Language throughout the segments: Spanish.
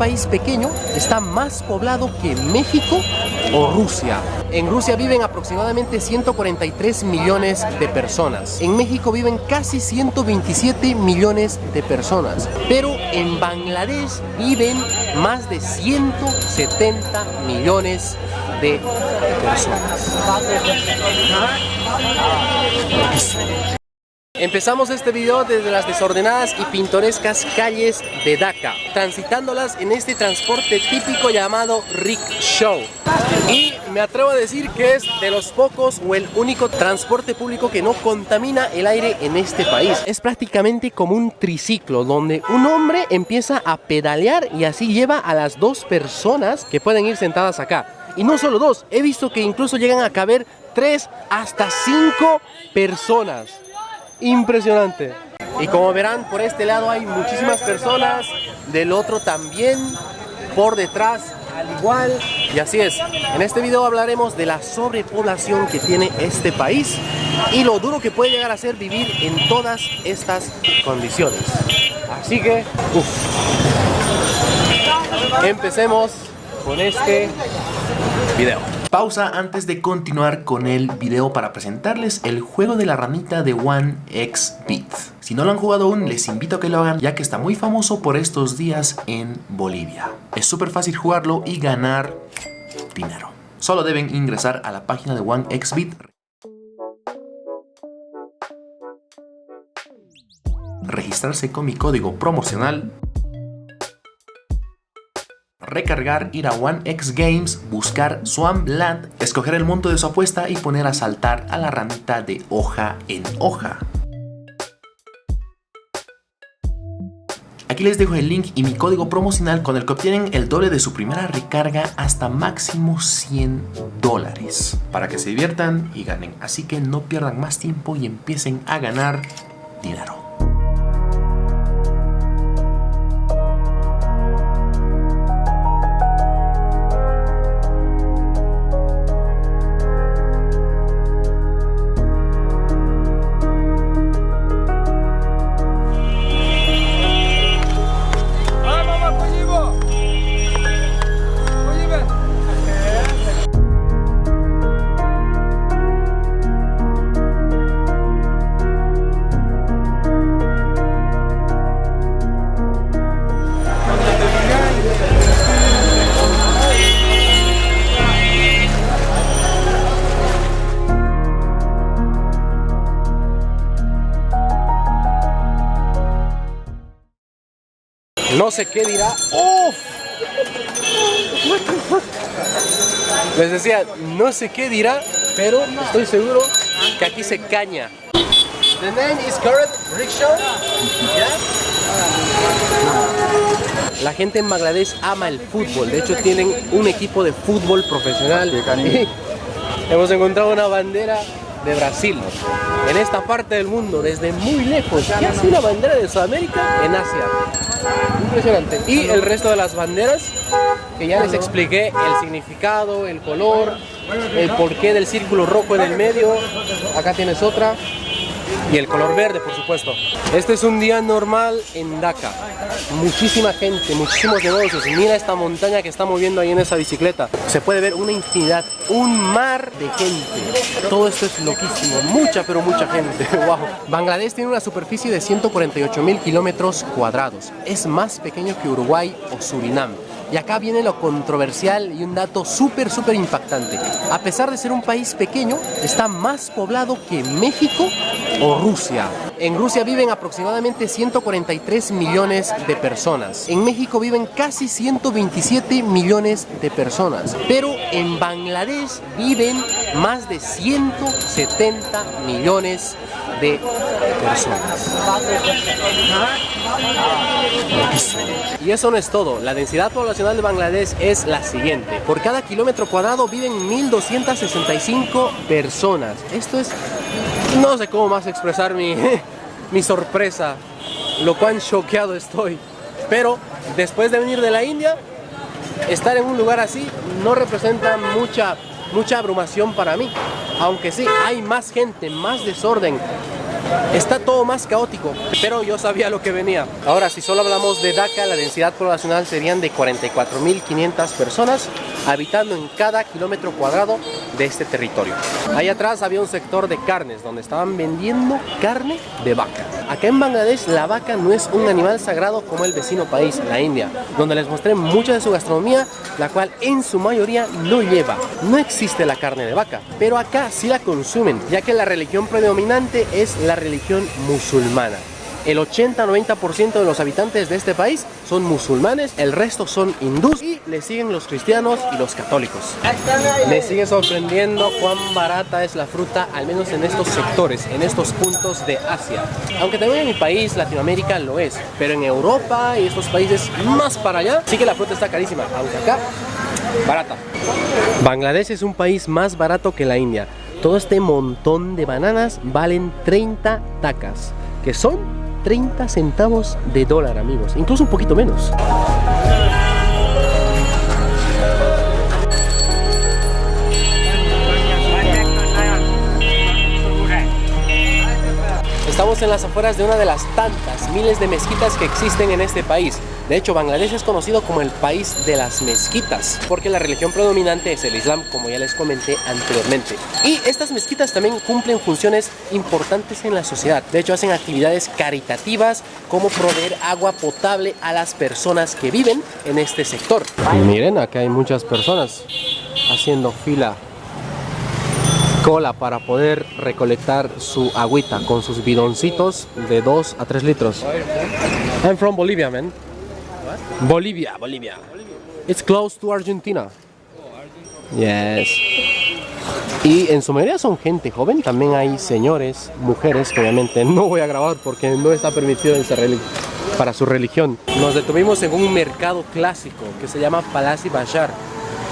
país pequeño está más poblado que México o Rusia. En Rusia viven aproximadamente 143 millones de personas. En México viven casi 127 millones de personas. Pero en Bangladesh viven más de 170 millones de personas. Empezamos este video desde las desordenadas y pintorescas calles de Dhaka, transitándolas en este transporte típico llamado rickshaw. Y me atrevo a decir que es de los pocos o el único transporte público que no contamina el aire en este país. Es prácticamente como un triciclo donde un hombre empieza a pedalear y así lleva a las dos personas que pueden ir sentadas acá. Y no solo dos, he visto que incluso llegan a caber 3 hasta 5 personas. Impresionante. Y como verán, por este lado hay muchísimas personas, del otro también, por detrás al igual. Y así es, en este video hablaremos de la sobrepoblación que tiene este país y lo duro que puede llegar a ser vivir en todas estas condiciones. Así que, empecemos con este video. Pausa antes de continuar con el video para presentarles el juego de la ranita de 1xBit. Si no lo han jugado aún, les invito a que lo hagan ya que está muy famoso por estos días en Bolivia. Es súper fácil jugarlo y ganar dinero. Solo deben ingresar a la página de 1xBit, registrarse con mi código promocional, recargar, ir a 1xGames, buscar Swampland, escoger el monto de su apuesta y poner a saltar a la ranita de hoja en hoja. Aquí les dejo el link y mi código promocional con el que obtienen el doble de su primera recarga hasta máximo $100 para que se diviertan y ganen. Así que no pierdan más tiempo y empiecen a ganar dinero. No sé qué dirá. ¡Uf! Les decía, no sé qué dirá, pero estoy seguro que aquí se caña. The name is correct, rickshaw. Yeah? La gente en Bangladesh ama el fútbol. De hecho, tienen un equipo de fútbol profesional. Hemos encontrado una bandera de Brasil en esta parte del mundo desde muy lejos. Casi una bandera de Sudamérica en Asia. Impresionante. Y el resto de las banderas que ya les expliqué el significado, el color, el porqué del círculo rojo en el medio. Acá tienes otra. Y el color verde, por supuesto. Este es un día normal en Dhaka. Muchísima gente, muchísimos negocios. Mira esta montaña que está moviendo ahí en esa bicicleta. Se puede ver una infinidad, un mar de gente. Todo esto es loquísimo. Mucha, pero mucha gente. Wow. Bangladesh tiene una superficie de 148.000 kilómetros cuadrados. Es más pequeño que Uruguay o Surinam. Y acá viene lo controversial y un dato súper impactante. A pesar de ser un país pequeño, está más poblado que México o Rusia. En Rusia viven aproximadamente 143 millones de personas. En México viven casi 127 millones de personas. Pero en Bangladesh viven más de 170 millones de personas. Y eso no es todo. La densidad poblacional de Bangladesh es la siguiente. Por cada kilómetro cuadrado viven 1.265 personas. Esto es... no sé cómo más expresar mi sorpresa, lo cuán choqueado estoy. Pero después de venir de la India, estar en un lugar así no representa mucha abrumación para mí. Aunque sí, hay más gente, más desorden. Está todo más caótico, pero yo sabía lo que venía. Ahora, si solo hablamos de Dhaka, la densidad poblacional serían de 44.500 personas habitando en cada kilómetro cuadrado de este territorio. Ahí atrás había un sector de carnes donde estaban vendiendo carne de vaca. Acá en Bangladesh la vaca no es un animal sagrado como el vecino país, la India, donde les mostré mucha de su gastronomía, la cual en su mayoría no lleva. No existe la carne de vaca, pero acá sí la consumen, ya que la religión predominante es la religión musulmana. El 80-90% de los habitantes de este país son musulmanes, el resto son hindús y le siguen los cristianos y los católicos. Me sigue sorprendiendo cuán barata es la fruta, al menos en estos sectores, en estos puntos de Asia. Aunque también en mi país, Latinoamérica, lo es, pero en Europa y estos países más para allá, sí que la fruta está carísima, aunque acá, barata. Bangladesh es un país más barato que la India. Todo este montón de bananas valen 30 takas, que son 30 centavos de dólar, amigos, incluso un poquito menos. Estamos en las afueras de una de las tantas miles de mezquitas que existen en este país. De hecho, Bangladesh es conocido como el país de las mezquitas, porque la religión predominante es el Islam, como ya les comenté anteriormente. Y estas mezquitas también cumplen funciones importantes en la sociedad. De hecho, hacen actividades caritativas, como proveer agua potable a las personas que viven en este sector. Y miren, acá hay muchas personas haciendo cola para poder recolectar su agüita con sus bidoncitos de 2 a 3 litros. I'm from Bolivia, man. What? Bolivia. It's close to Argentina. Yes. Y en su mayoría son gente joven. También hay señores, mujeres, que obviamente no voy a grabar porque no está permitido para su religión. Nos detuvimos en un mercado clásico que se llama Palasi Bashar.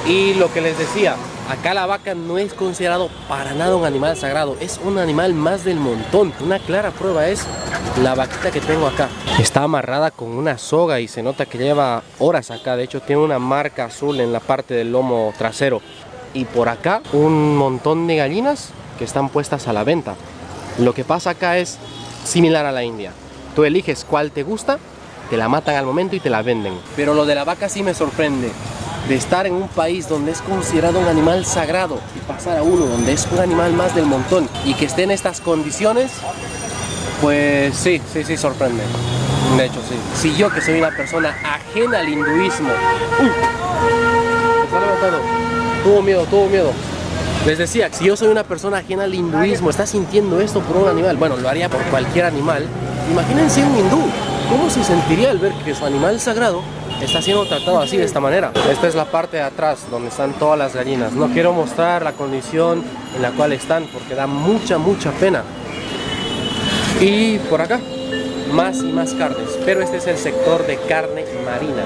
Y lo que les decía, acá la vaca no es considerado para nada un animal sagrado, es un animal más del montón. Una clara prueba es la vaquita que tengo acá. Está amarrada con una soga y se nota que lleva horas acá. De hecho, tiene una marca azul en la parte del lomo trasero. Y por acá un montón de gallinas que están puestas a la venta. Lo que pasa acá es similar a la India. Tú eliges cuál te gusta, te la matan al momento y te la venden. Pero lo de la vaca sí me sorprende. De estar en un país donde es considerado un animal sagrado y pasar a uno donde es un animal más del montón y que esté en estas condiciones, pues sí, sorprende. De hecho, sí. Si yo, que soy una persona ajena al hinduismo, ¡uy! Se está levantando. Tuvo miedo. Les decía, si yo soy una persona ajena al hinduismo, está sintiendo esto por un animal, bueno, lo haría por cualquier animal. Imagínense un hindú, ¿cómo se sentiría al ver que su animal sagrado está siendo tratado así, de esta manera? Esta es la parte de atrás donde están todas las gallinas. No quiero mostrar la condición en la cual están porque da mucha pena. Y por acá más y más carnes, pero este es el sector de carne marina.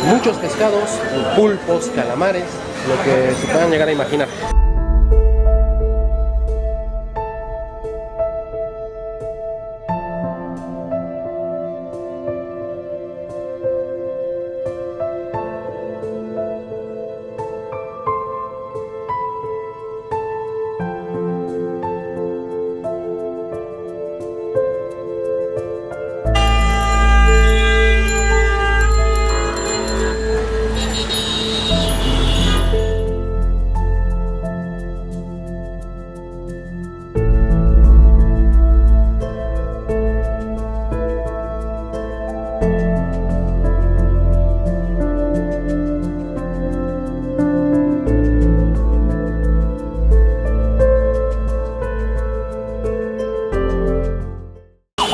Muchos pescados, pulpos, calamares, lo que se puedan llegar a imaginar.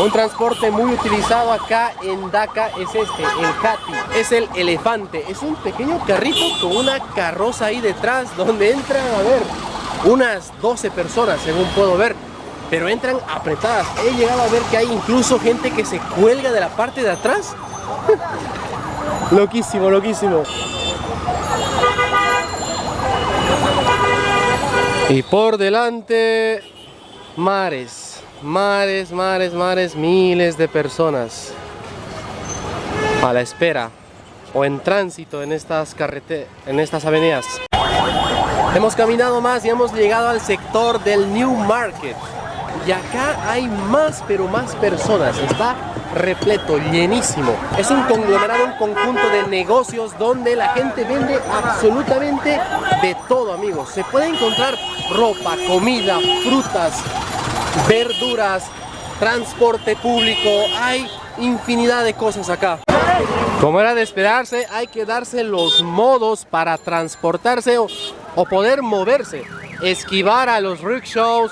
Un transporte muy utilizado acá en Dhaka es este, el Hathi, es el elefante. Es un pequeño carrito con una carroza ahí detrás donde entran, a ver, unas 12 personas según puedo ver, pero entran apretadas. He llegado a ver que hay incluso gente que se cuelga de la parte de atrás. Loquísimo. Y por delante, mares, miles de personas a la espera o en tránsito en estas avenidas. Hemos caminado más y hemos llegado al sector del New Market. y acá hay más, pero más personas. Está repleto, llenísimo. Es un conglomerado, un conjunto de negocios donde la gente vende absolutamente de todo, amigos. Se puede encontrar ropa, comida, frutas, verduras, transporte público. Hay infinidad de cosas acá. Como era de esperarse, hay que darse los modos para transportarse o poder moverse. Esquivar a los rickshaws,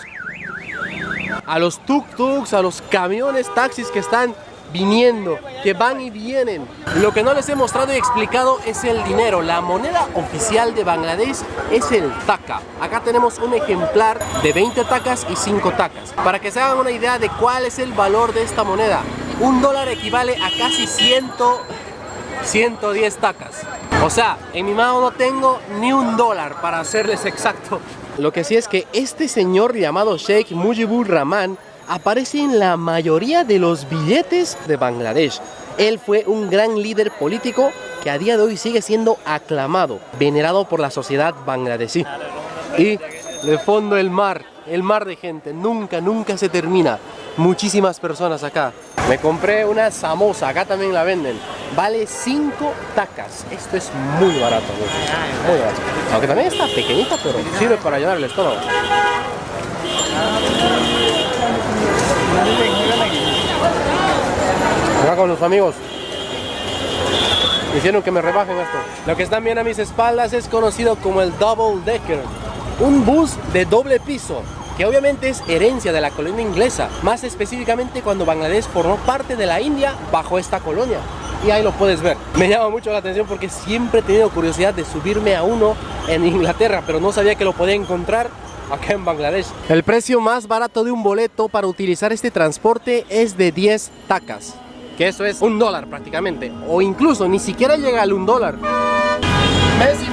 a los tuk-tuks, a los camiones, taxis que están viniendo, que van y vienen. Lo que no les he mostrado y explicado es el dinero. La moneda oficial de Bangladesh es el taka. Acá tenemos un ejemplar de 20 takas y 5 takas. Para que se hagan una idea de cuál es el valor de esta moneda, $1 equivale a casi 110 takas. O sea, en mi mano no tengo ni $1, para serles exacto. Lo que sí es que este señor llamado Sheikh Mujibur Rahman aparece en la mayoría de los billetes de Bangladesh. Él fue un gran líder político que a día de hoy sigue siendo aclamado, venerado por la sociedad bangladesí. Y de fondo el mar de gente, nunca se termina. Muchísimas personas acá. Me compré una samosa, acá también la venden. Vale 5 takas. Esto es muy barato, amigos. Muy barato. Aunque también está pequeñita, pero sirve para llenar el estómago. Acá con los amigos hicieron que me rebajen esto. Lo que están viendo a mis espaldas es conocido como el Double Decker, un bus de doble piso que obviamente es herencia de la colonia inglesa, más específicamente cuando Bangladesh formó parte de la India bajo esta colonia. Y ahí lo puedes ver. Me llama mucho la atención porque siempre he tenido curiosidad de subirme a uno en Inglaterra, pero no sabía que lo podía encontrar acá en Bangladesh. El precio más barato de un boleto para utilizar este transporte es de 10 takas, que eso es $1 prácticamente, o incluso ni siquiera llega al $1. Messi.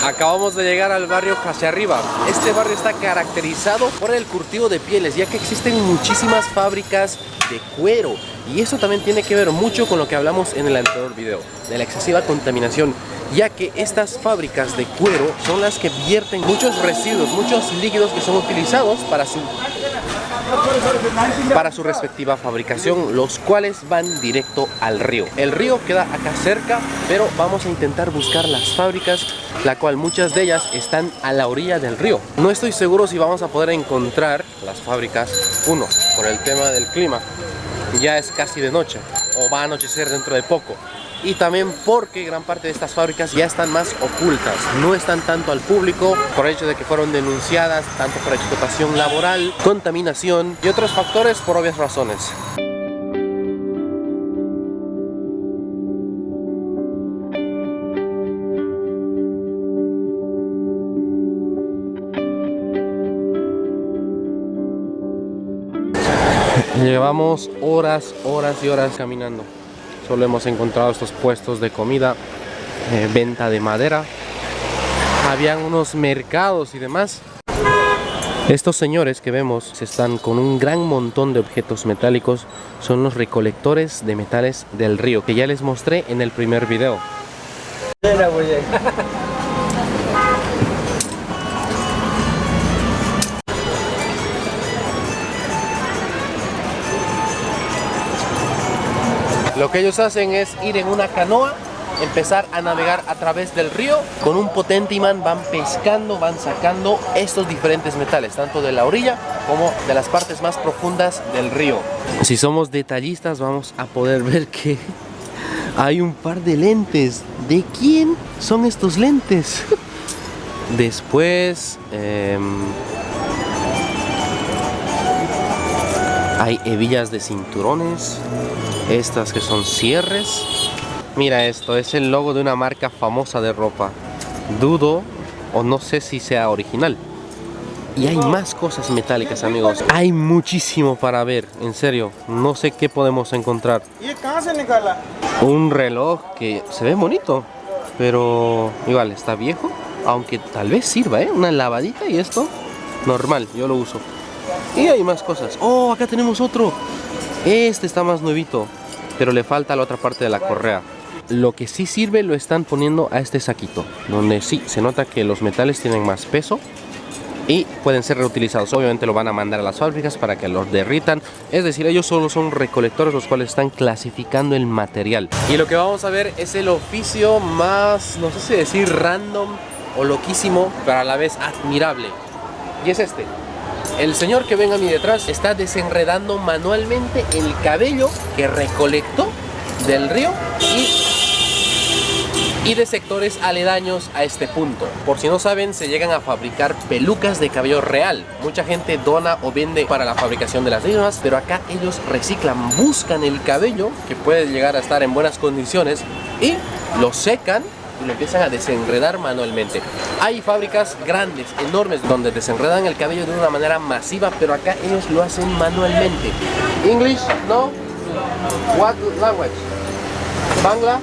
Acabamos de llegar al barrio hacia arriba. Este barrio está caracterizado por el cultivo de pieles, ya que existen muchísimas fábricas de cuero. Y eso también tiene que ver mucho con lo que hablamos en el anterior video, de la excesiva contaminación, ya que estas fábricas de cuero son las que vierten muchos residuos, muchos líquidos que son utilizados para su respectiva fabricación, los cuales van directo al río. El río queda acá cerca, pero vamos a intentar buscar las fábricas, la cual muchas de ellas están a la orilla del río. No estoy seguro si vamos a poder encontrar las fábricas, uno, por el tema del clima, ya es casi de noche o va a anochecer dentro de poco, y también porque gran parte de estas fábricas ya están más ocultas, no están tanto al público por el hecho de que fueron denunciadas tanto por explotación laboral, contaminación y otros factores por obvias razones. Llevamos horas y horas caminando. Solo hemos encontrado estos puestos de comida, venta de madera. Habían unos mercados y demás. Estos señores que vemos están con un gran montón de objetos metálicos. Son los recolectores de metales del río, que ya les mostré en el primer video. Lo que ellos hacen es ir en una canoa, empezar a navegar a través del río. Con un potente imán van pescando, van sacando estos diferentes metales, tanto de la orilla como de las partes más profundas del río. Si somos detallistas vamos a poder ver que hay un par de lentes. ¿De quién son estos lentes? Después hay hebillas de cinturones. Estas que son cierres. Mira esto, es el logo de una marca famosa de ropa. Dudo o no sé si sea original. Y hay más cosas metálicas, amigos. Hay muchísimo para ver, en serio. No sé qué podemos encontrar. Un reloj que se ve bonito, pero igual está viejo. Aunque tal vez sirva, ¿eh? Una lavadita y esto, normal, yo lo uso. Y hay más cosas. Oh, acá tenemos otro. Este está más nuevito, pero le falta la otra parte de la correa. Lo que sí sirve lo están poniendo a este saquito, donde sí se nota que los metales tienen más peso y pueden ser reutilizados. Obviamente lo van a mandar a las fábricas para que los derritan. Es decir, ellos solo son recolectores los cuales están clasificando el material. Y lo que vamos a ver es el oficio más, no sé si decir random o loquísimo, pero a la vez admirable. Y es este. El señor que ven a mi detrás está desenredando manualmente el cabello que recolectó del río y de sectores aledaños a este punto. Por si no saben, se llegan a fabricar pelucas de cabello real. Mucha gente dona o vende para la fabricación de las mismas, pero acá ellos reciclan, buscan el cabello que puede llegar a estar en buenas condiciones y lo secan y lo empiezan a desenredar manualmente. Hay fábricas grandes, enormes, donde desenredan el cabello de una manera masiva, pero acá ellos lo hacen manualmente. English, no? What language? Bangla?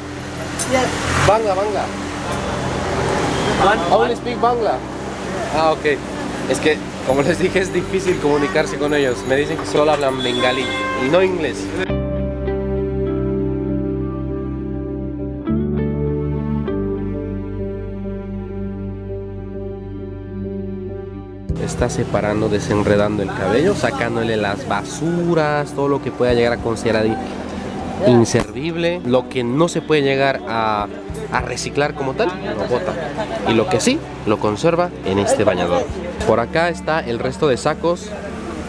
Yes. Bangla. Only speak Bangla. Ah, ok. Es que, como les dije, es difícil comunicarse con ellos. Me dicen que solo hablan bengalí y no inglés. Está separando, desenredando el cabello, sacándole las basuras, todo lo que pueda llegar a considerar inservible, lo que no se puede llegar a reciclar como tal, lo bota. Y lo que sí, lo conserva en este bañador. Por acá está el resto de sacos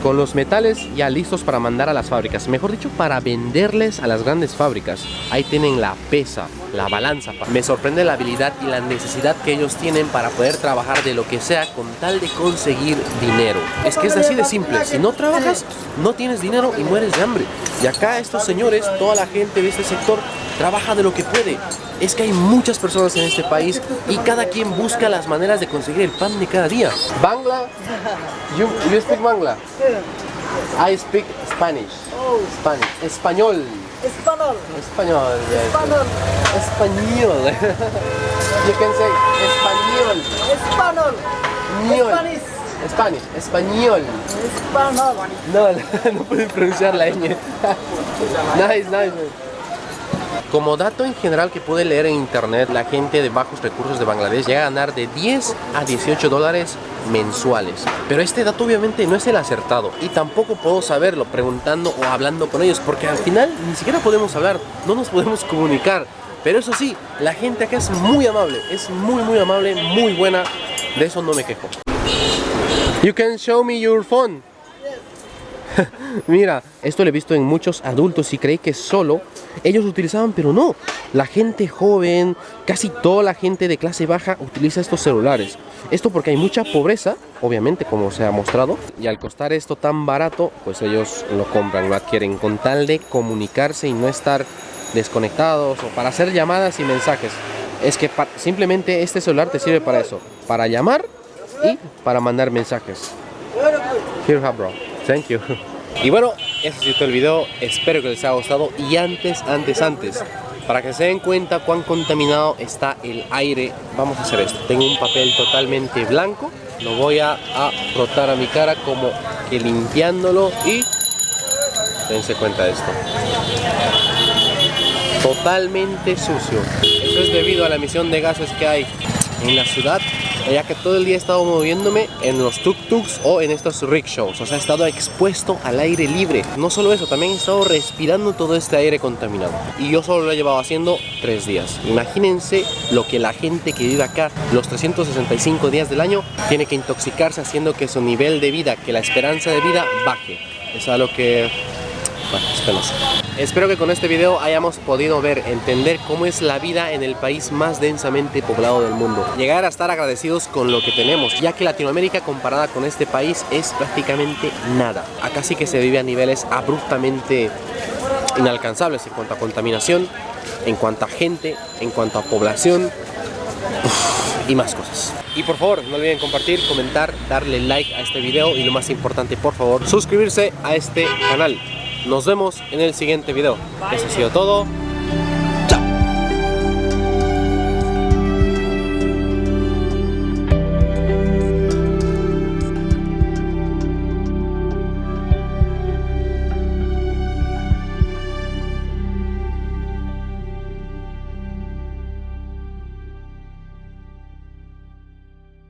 con los metales ya listos para mandar a las fábricas, mejor dicho, para venderles a las grandes fábricas. Ahí tienen la pesa, la balanza. Me sorprende la habilidad y la necesidad que ellos tienen para poder trabajar de lo que sea con tal de conseguir dinero. Es que es así de simple. Si no trabajas, no tienes dinero y mueres de hambre. Y acá estos señores, toda la gente de este sector, trabaja de lo que puede. Es que hay muchas personas en este país y cada quien busca las maneras de conseguir el pan de cada día. Bangla, you speak Bangla? I speak Spanish. Oh. Spanish. Español. Español. Español. Yes. Español. Español. You can say español. Español. Ñol. Spanish. Spanish. Español. Español. No, no pueden pronunciar la ñ. Nice. Como dato en general que pude leer en internet, la gente de bajos recursos de Bangladesh llega a ganar de 10 a 18 dólares mensuales. Pero este dato obviamente no es el acertado y tampoco puedo saberlo preguntando o hablando con ellos, porque al final ni siquiera podemos hablar, no nos podemos comunicar. Pero eso sí, la gente acá es muy amable, es muy amable, muy buena, de eso no me quejo. You can show me your phone. Mira, esto lo he visto en muchos adultos y creí que solo ellos lo utilizaban, pero no. La gente joven, casi toda la gente de clase baja utiliza estos celulares. Esto porque hay mucha pobreza, obviamente, como se ha mostrado. Y al costar esto tan barato, pues ellos lo compran, lo adquieren con tal de comunicarse y no estar desconectados o para hacer llamadas y mensajes. Es que simplemente este celular te sirve para eso, para llamar y para mandar mensajes. Here, bro. Thank you. Y bueno, eso ha sido el video. Espero que les haya gustado. Y antes, para que se den cuenta cuán contaminado está el aire, vamos a hacer esto. Tengo un papel totalmente blanco. Lo voy a frotar a mi cara como que limpiándolo y dense cuenta de esto. Totalmente sucio. Eso es debido a la emisión de gases que hay en la ciudad, ya que todo el día he estado moviéndome en los tuk-tuks o en estos rickshaws. O sea, he estado expuesto al aire libre. No solo eso, también he estado respirando todo este aire contaminado. Y yo solo lo he llevado haciendo 3 días. Imagínense lo que la gente que vive acá los 365 días del año tiene que intoxicarse, haciendo que su nivel de vida, que la esperanza de vida baje. Es algo que... bueno, es penoso. Espero que con este video hayamos podido ver, entender cómo es la vida en el país más densamente poblado del mundo. Llegar a estar agradecidos con lo que tenemos, ya que Latinoamérica comparada con este país es prácticamente nada. Acá sí que se vive a niveles abruptamente inalcanzables en cuanto a contaminación en cuanto a gente, en cuanto a población y más cosas. Y por favor, no olviden compartir, comentar, darle like a este video y lo más importante, por favor, suscribirse a este canal. Nos vemos en el siguiente video. Eso ha sido todo.